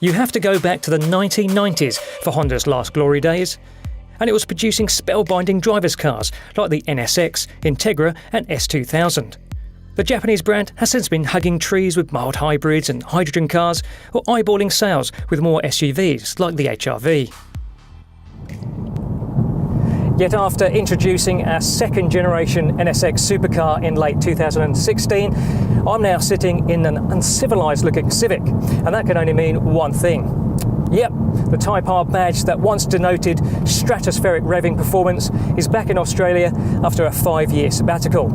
You have to go back to the 1990s for Honda's last glory days, and it was producing spellbinding drivers' cars like the NSX, Integra and S2000. The Japanese brand has since been hugging trees with mild hybrids and hydrogen cars, or eyeballing sales with more SUVs like the HR-V. Yet after introducing our second generation NSX supercar in late 2016, I'm now sitting in an uncivilised looking Civic, and that can only mean one thing. Yep, the Type R badge that once denoted stratospheric revving performance is back in Australia after a 5-year sabbatical.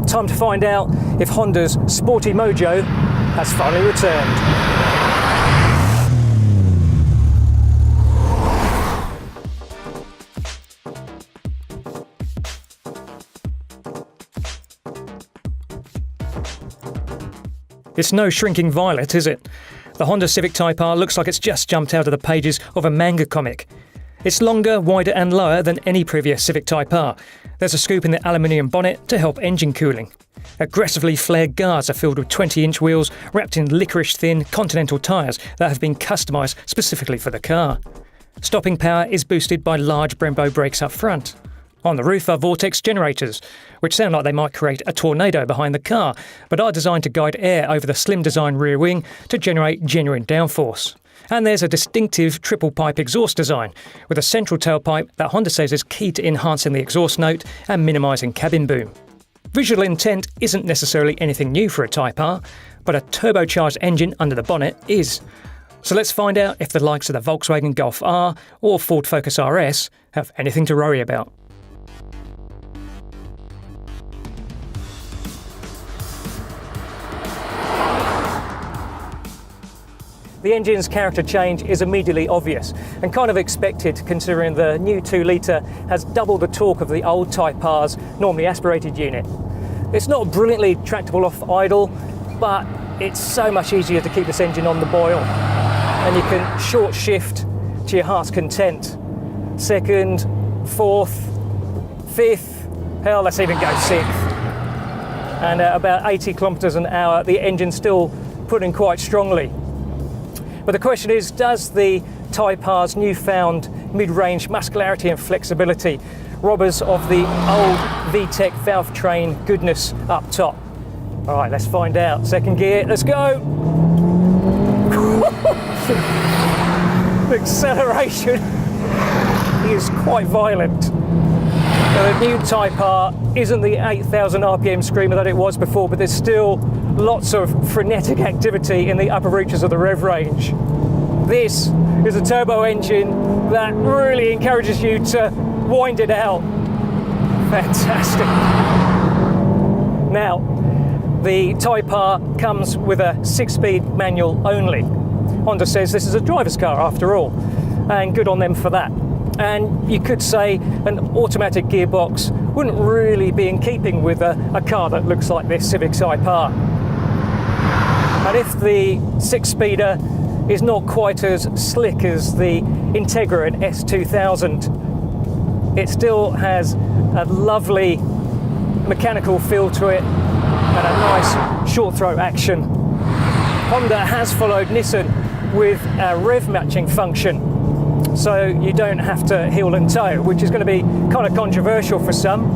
Time to find out if Honda's sporty mojo has finally returned. It's no shrinking violet, is it? The Honda Civic Type R looks like it's just jumped out of the pages of a manga comic. It's longer, wider and lower than any previous Civic Type R. There's a scoop in the aluminium bonnet to help engine cooling. Aggressively flared guards are filled with 20-inch wheels wrapped in licorice-thin Continental tyres that have been customised specifically for the car. Stopping power is boosted by large Brembo brakes up front. On the roof are vortex generators, which sound like they might create a tornado behind the car, but are designed to guide air over the slim design rear wing to generate genuine downforce. And there's a distinctive triple pipe exhaust design, with a central tailpipe that Honda says is key to enhancing the exhaust note and minimising cabin boom. Visual intent isn't necessarily anything new for a Type R, but a turbocharged engine under the bonnet is. So let's find out if the likes of the Volkswagen Golf R or Ford Focus RS have anything to worry about. The engine's character change is immediately obvious and kind of expected, considering the new 2-litre has double the torque of the old Type R's normally aspirated unit. It's not brilliantly tractable off idle, but it's so much easier to keep this engine on the boil, and you can short shift to your heart's content. Second, fourth, fifth, hell, let's even go sixth. And at about 80 kilometres an hour, the engine's still putting quite strongly. But the question is, does the Type R's newfound mid-range muscularity and flexibility rob us of the old VTEC valve train goodness up top? All right, let's find out. Second gear, let's go. The acceleration is quite violent. Now, the new Type R isn't the 8,000 RPM screamer that it was before, but there's still lots of frenetic activity in the upper reaches of the rev range. This is a turbo engine that really encourages you to wind it out. Fantastic. Now, the Type R comes with a 6-speed manual only. Honda says this is a driver's car after all, and good on them for that. And you could say an automatic gearbox wouldn't really be in keeping with a car that looks like this Civic Type R. And if the 6-speeder is not quite as slick as the Integra and S2000, it still has a lovely mechanical feel to it and a nice short throw action. Honda has followed Nissan with a rev matching function, so you don't have to heel and toe, which is going to be kind of controversial for some.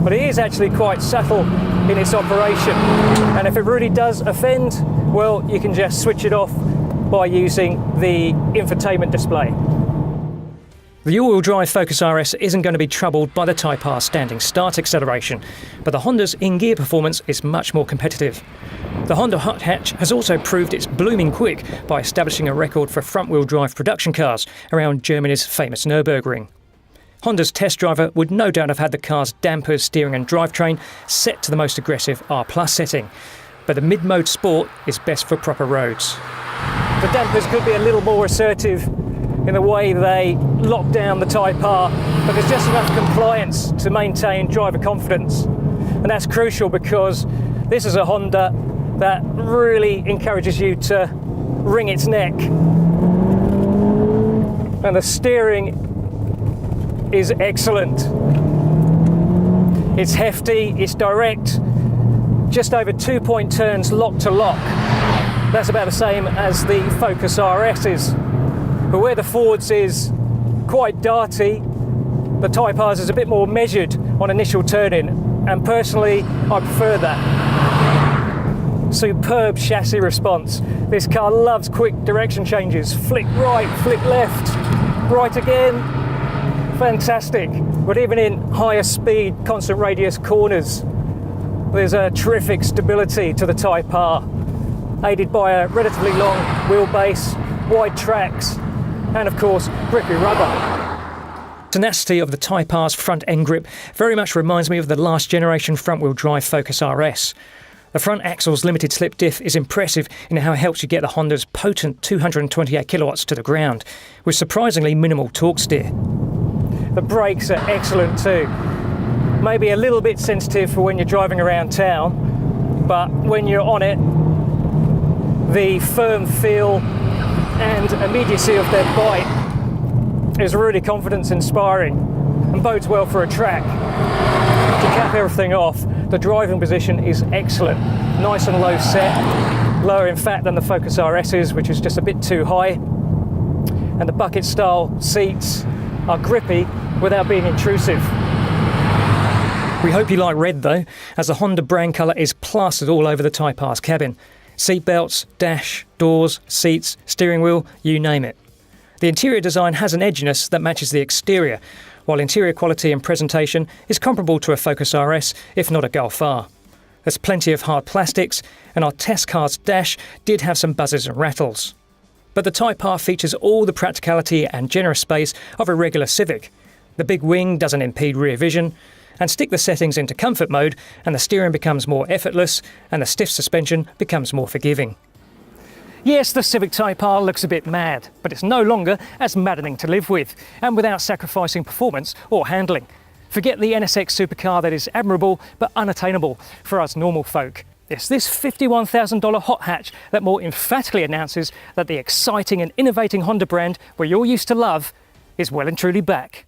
But it is actually quite subtle in its operation, and if it really does offend, well, you can just switch it off by using the infotainment display. The all-wheel drive Focus RS isn't going to be troubled by the Type R standing start acceleration, but the Honda's in-gear performance is much more competitive. The Honda hot hatch has also proved it's blooming quick by establishing a record for front-wheel drive production cars around Germany's famous Nürburgring. Honda's test driver would no doubt have had the car's dampers, steering and drivetrain set to the most aggressive R+ setting, but the mid-mode Sport is best for proper roads. The dampers could be a little more assertive in the way they lock down the Type R, but there's just enough compliance to maintain driver confidence. And that's crucial because this is a Honda that really encourages you to wring its neck. And the steering is excellent. It's hefty, it's direct, just over 2-point turns lock to lock. That's about the same as the Focus RS is. But where the Ford's is quite darty, the Type R's is a bit more measured on initial turning, and personally I prefer that. Superb chassis response. This car loves quick direction changes. Flick right, flick left, right again. Fantastic. But even in higher speed, constant radius corners, there's a terrific stability to the Type R, aided by a relatively long wheelbase, wide tracks, and of course grippy rubber. Tenacity of the Type R's front end grip very much reminds me of the last generation front-wheel drive Focus RS. The front axle's limited slip diff is impressive in how it helps you get the Honda's potent 228 kilowatts to the ground, with surprisingly minimal torque steer. The brakes are excellent too. Maybe a little bit sensitive for when you're driving around town, but when you're on it, the firm feel and immediacy of their bite is really confidence inspiring and bodes well for a track. To cap everything off, the driving position is excellent. Nice and low set, lower in fact than the Focus RS's, which is just a bit too high. And the bucket style seats are grippy without being intrusive. We hope you like red though, as the Honda brand colour is plastered all over the Type R's cabin. Seat belts, dash, doors, seats, steering wheel, you name it. The interior design has an edginess that matches the exterior, while interior quality and presentation is comparable to a Focus RS, if not a Golf R. There's plenty of hard plastics, and our test car's dash did have some buzzes and rattles. But the Type R features all the practicality and generous space of a regular Civic. The big wing doesn't impede rear vision, and stick the settings into comfort mode and the steering becomes more effortless and the stiff suspension becomes more forgiving. Yes, the Civic Type R looks a bit mad, but it's no longer as maddening to live with, and without sacrificing performance or handling. Forget the NSX supercar that is admirable but unattainable for us normal folk. It's this $51,000 hot hatch that more emphatically announces that the exciting and innovating Honda brand we all used to love is well and truly back.